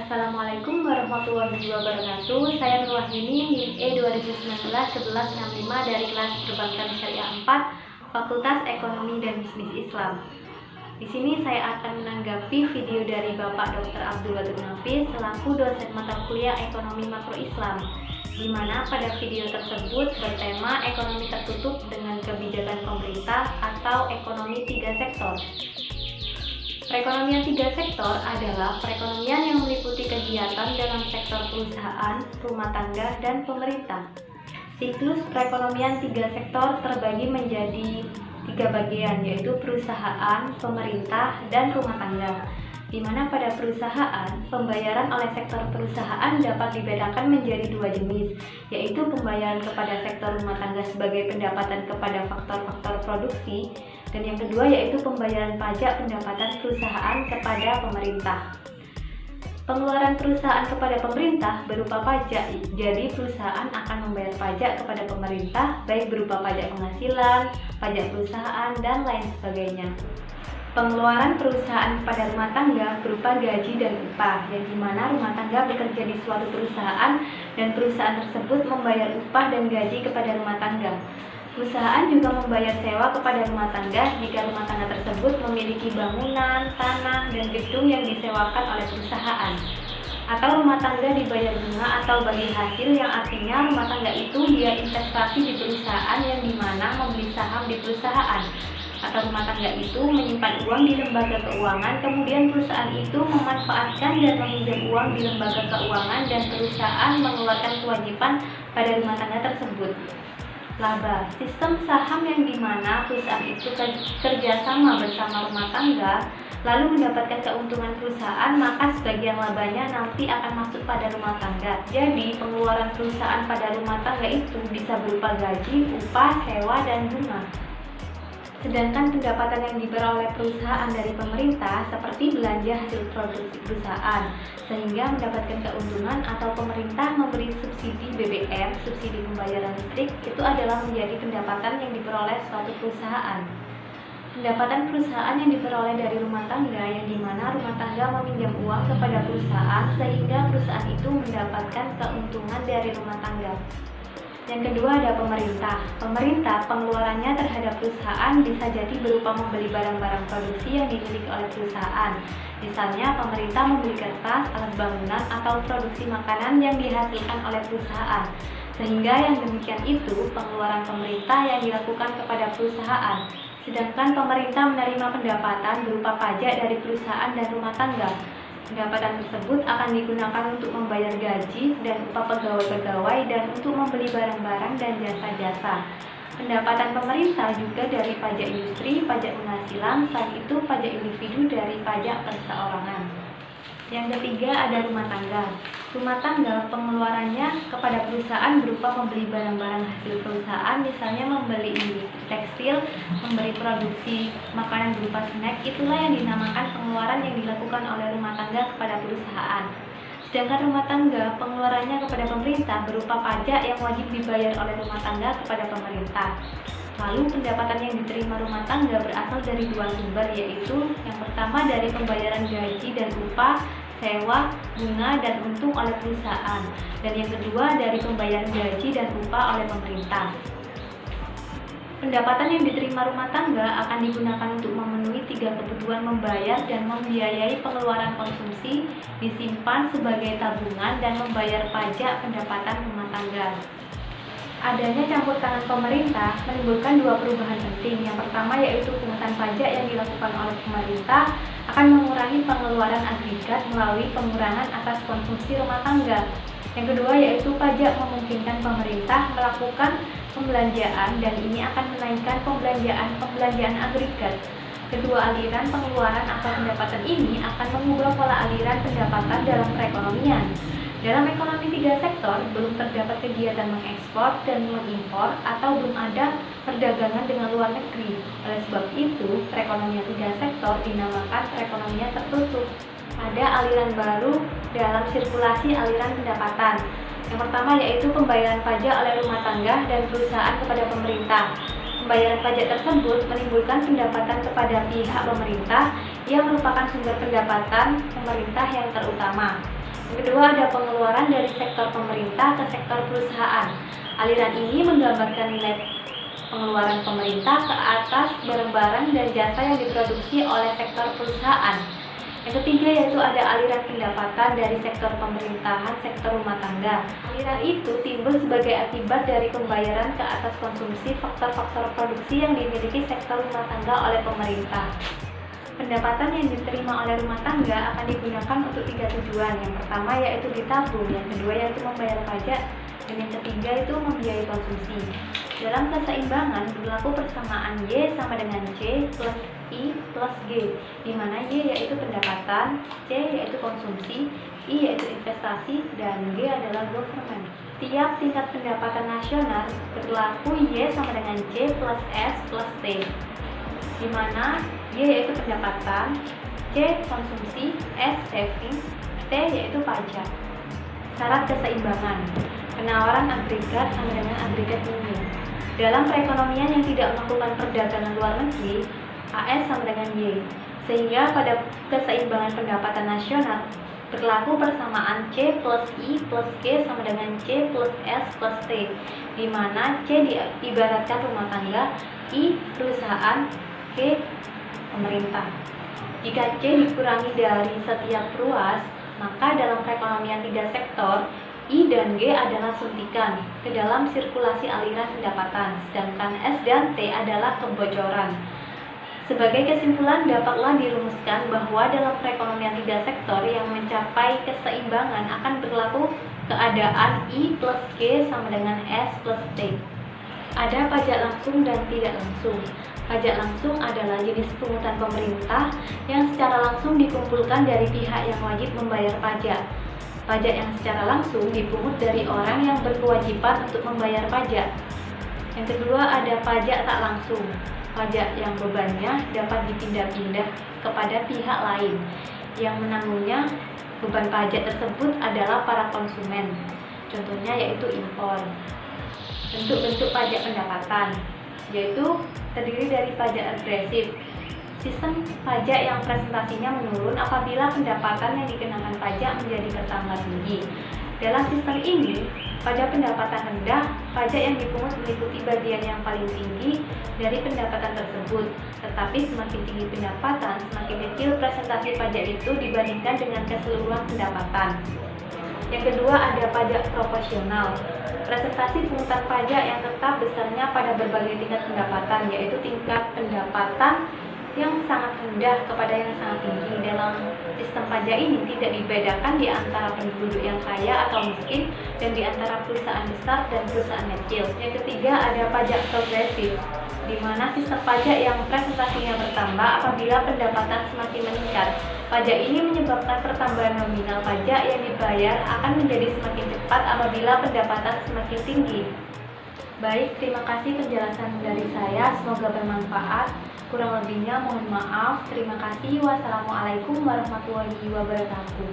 Assalamualaikum warahmatullahi wabarakatuh. Saya Nur Wahyuni, NIM E 2019-1165 dari kelas Perbankan Syariah 4, Fakultas Ekonomi dan Bisnis Islam. Di sini saya akan menanggapi video dari Bapak Dr. Abdul Wadud Nafis selaku dosen mata kuliah Ekonomi Makro Islam, di mana pada video tersebut bertema ekonomi tertutup dengan kebijakan pemerintah atau ekonomi tiga sektor. Perekonomian tiga sektor adalah perekonomian yang meliputi kegiatan dalam sektor perusahaan, rumah tangga, dan pemerintah. Siklus perekonomian tiga sektor terbagi menjadi tiga bagian, yaitu perusahaan, pemerintah, dan rumah tangga. Di mana pada perusahaan, pembayaran oleh sektor perusahaan dapat dibedakan menjadi dua jenis, yaitu pembayaran kepada sektor rumah tangga sebagai pendapatan kepada faktor-faktor produksi, dan yang kedua yaitu pembayaran pajak pendapatan perusahaan kepada pemerintah. Pengeluaran perusahaan kepada pemerintah berupa pajak, jadi perusahaan akan membayar pajak kepada pemerintah baik berupa pajak penghasilan, pajak perusahaan, dan lain sebagainya. Pengeluaran perusahaan kepada rumah tangga berupa gaji dan upah, yang dimana rumah tangga bekerja di suatu perusahaan dan perusahaan tersebut membayar upah dan gaji kepada rumah tangga. Perusahaan juga membayar sewa kepada rumah tangga jika rumah tangga tersebut memiliki bangunan, tanah, dan gedung yang disewakan oleh perusahaan. Atau rumah tangga dibayar bunga atau bagi hasil, yang artinya rumah tangga itu dia investasi di perusahaan yang dimana membeli saham di perusahaan. Atau rumah tangga itu menyimpan uang di lembaga keuangan, kemudian perusahaan itu memanfaatkan dan meminjam uang di lembaga keuangan dan perusahaan mengeluarkan kewajiban pada rumah tangga tersebut. Laba, sistem saham yang dimana perusahaan itu kerjasama bersama rumah tangga lalu mendapatkan keuntungan perusahaan, maka sebagian labanya nanti akan masuk pada rumah tangga. Jadi pengeluaran perusahaan pada rumah tangga itu bisa berupa gaji, upah, sewa, dan bunga. Sedangkan pendapatan yang diperoleh perusahaan dari pemerintah seperti belanja hasil produksi perusahaan, sehingga mendapatkan keuntungan, atau pemerintah memberi subsidi BBM, subsidi pembayaran listrik, itu adalah menjadi pendapatan yang diperoleh suatu perusahaan. Pendapatan perusahaan yang diperoleh dari rumah tangga, yang dimana rumah tangga meminjam uang kepada perusahaan sehingga perusahaan itu mendapatkan keuntungan dari rumah tangga. Yang kedua ada pemerintah. Pemerintah pengeluarannya terhadap perusahaan bisa jadi berupa membeli barang-barang produksi yang dimiliki oleh perusahaan. Misalnya pemerintah membeli kertas, alat bangunan, atau produksi makanan yang dihasilkan oleh perusahaan. Sehingga yang demikian itu pengeluaran pemerintah yang dilakukan kepada perusahaan. Sedangkan pemerintah menerima pendapatan berupa pajak dari perusahaan dan rumah tangga. Pendapatan tersebut akan digunakan untuk membayar gaji dan upah pegawai-pegawai dan untuk membeli barang-barang dan jasa-jasa. Pendapatan pemerintah juga dari pajak industri, pajak penghasilan, selain itu pajak individu dari pajak perseorangan. Yang ketiga ada rumah tangga. Rumah tangga pengeluarannya kepada perusahaan berupa membeli barang-barang hasil perusahaan, misalnya membeli tekstil, membeli produksi makanan berupa snack. Itulah yang dinamakan pengeluaran yang dilakukan oleh rumah tangga kepada perusahaan. Sedangkan rumah tangga pengeluarannya kepada pemerintah berupa pajak yang wajib dibayar oleh rumah tangga kepada pemerintah. Lalu pendapatan yang diterima rumah tangga berasal dari dua sumber, yaitu yang pertama dari pembayaran gaji dan upah, sewa, bunga, dan untung oleh perusahaan, dan yang kedua dari pembayaran gaji dan upah oleh pemerintah. Pendapatan yang diterima rumah tangga akan digunakan untuk memenuhi tiga kebutuhan: membayar dan membiayai pengeluaran konsumsi, disimpan sebagai tabungan, dan membayar pajak pendapatan rumah tangga. Adanya campur tangan pemerintah menimbulkan dua perubahan penting. Yang pertama yaitu pungutan pajak yang dilakukan oleh pemerintah akan mengurangi pengeluaran agregat melalui pengurangan atas konsumsi rumah tangga. Yang kedua yaitu pajak memungkinkan pemerintah melakukan pembelanjaan, dan ini akan menaikkan pembelanjaan agregat. Kedua aliran pengeluaran atau pendapatan ini akan mengubah pola aliran pendapatan dalam perekonomian. Dalam ekonomi tiga sektor, belum terdapat kegiatan mengekspor dan mengimpor atau belum ada perdagangan dengan luar negeri. Oleh sebab itu, perekonomian tiga sektor dinamakan perekonomian tertutup. Ada aliran baru dalam sirkulasi aliran pendapatan. Yang pertama yaitu pembayaran pajak oleh rumah tangga dan perusahaan kepada pemerintah. Pembayaran pajak tersebut menimbulkan pendapatan kepada pihak pemerintah yang merupakan sumber pendapatan pemerintah yang terutama. Yang kedua ada pengeluaran dari sektor pemerintah ke sektor perusahaan. Aliran ini menggambarkan nilai pengeluaran pemerintah ke atas barang-barang dan jasa yang diproduksi oleh sektor perusahaan. Yang ketiga yaitu ada aliran pendapatan dari sektor pemerintahan, sektor rumah tangga. Aliran itu timbul sebagai akibat dari pembayaran ke atas konsumsi faktor-faktor produksi yang dimiliki sektor rumah tangga oleh pemerintah. Pendapatan yang diterima oleh rumah tangga akan digunakan untuk 3 tujuan. Yang pertama yaitu ditabung, yang kedua yaitu membayar pajak, dan yang ketiga itu membiayai konsumsi. Dalam keseimbangan berlaku persamaan Y sama dengan C plus I plus G, di mana Y yaitu pendapatan, C yaitu konsumsi, I yaitu investasi, dan G adalah government. Tiap tingkat pendapatan nasional berlaku Y sama dengan C plus S plus T, di mana Y yaitu pendapatan, C konsumsi, S saving, T yaitu pajak. Syarat keseimbangan: penawaran agregat sama dengan agregat minimum. Dalam perekonomian yang tidak melakukan perdagangan luar negeri, AS sama dengan Y, sehingga pada keseimbangan pendapatan nasional berlaku persamaan C plus I plus G sama dengan C plus S plus T, di mana C diibaratkan rumah tangga, I perusahaan, G pemerintah. Jika C dikurangi dari setiap ruas, maka dalam perekonomian 3 sektor, I dan G adalah suntikan ke dalam sirkulasi aliran pendapatan, sedangkan S dan T adalah kebocoran. Sebagai kesimpulan, dapatlah dirumuskan bahwa dalam perekonomian 3 sektor yang mencapai keseimbangan akan berlaku keadaan I plus G sama dengan S plus T. Ada pajak langsung dan tidak langsung. Pajak langsung adalah jenis pungutan pemerintah yang secara langsung dikumpulkan dari pihak yang wajib membayar pajak. Pajak yang secara langsung dipungut dari orang yang berkewajiban untuk membayar pajak. Yang kedua ada pajak tak langsung. Pajak yang bebannya dapat dipindah-pindah kepada pihak lain. Yang menanggungnya beban pajak tersebut adalah para konsumen. Contohnya yaitu impor. Bentuk-bentuk pajak pendapatan yaitu terdiri dari pajak agresif. Sistem pajak yang presentasinya menurun apabila pendapatan yang dikenakan pajak menjadi bertambah tinggi. Dalam sistem ini, pada pendapatan rendah, pajak yang dipungut meliputi bagian yang paling tinggi dari pendapatan tersebut. Tetapi semakin tinggi pendapatan, semakin kecil presentasi pajak itu dibandingkan dengan keseluruhan pendapatan. Yang kedua ada pajak proporsional. Presentasi pungutan pajak yang tetap besarnya pada berbagai tingkat pendapatan, yaitu tingkat pendapatan yang sangat rendah kepada yang sangat tinggi. Dalam sistem pajak ini tidak dibedakan di antara penduduk yang kaya atau miskin dan di antara perusahaan besar dan perusahaan kecil. Yang ketiga ada pajak progresif, di mana sistem pajak yang presentasinya bertambah apabila pendapatan semakin meningkat. Pajak ini menyebabkan pertambahan nominal pajak yang dibayar akan menjadi semakin cepat apabila pendapatan semakin tinggi. Baik, terima kasih penjelasan dari saya, semoga bermanfaat. Kurang lebihnya mohon maaf. Terima kasih. Wassalamualaikum warahmatullahi wabarakatuh.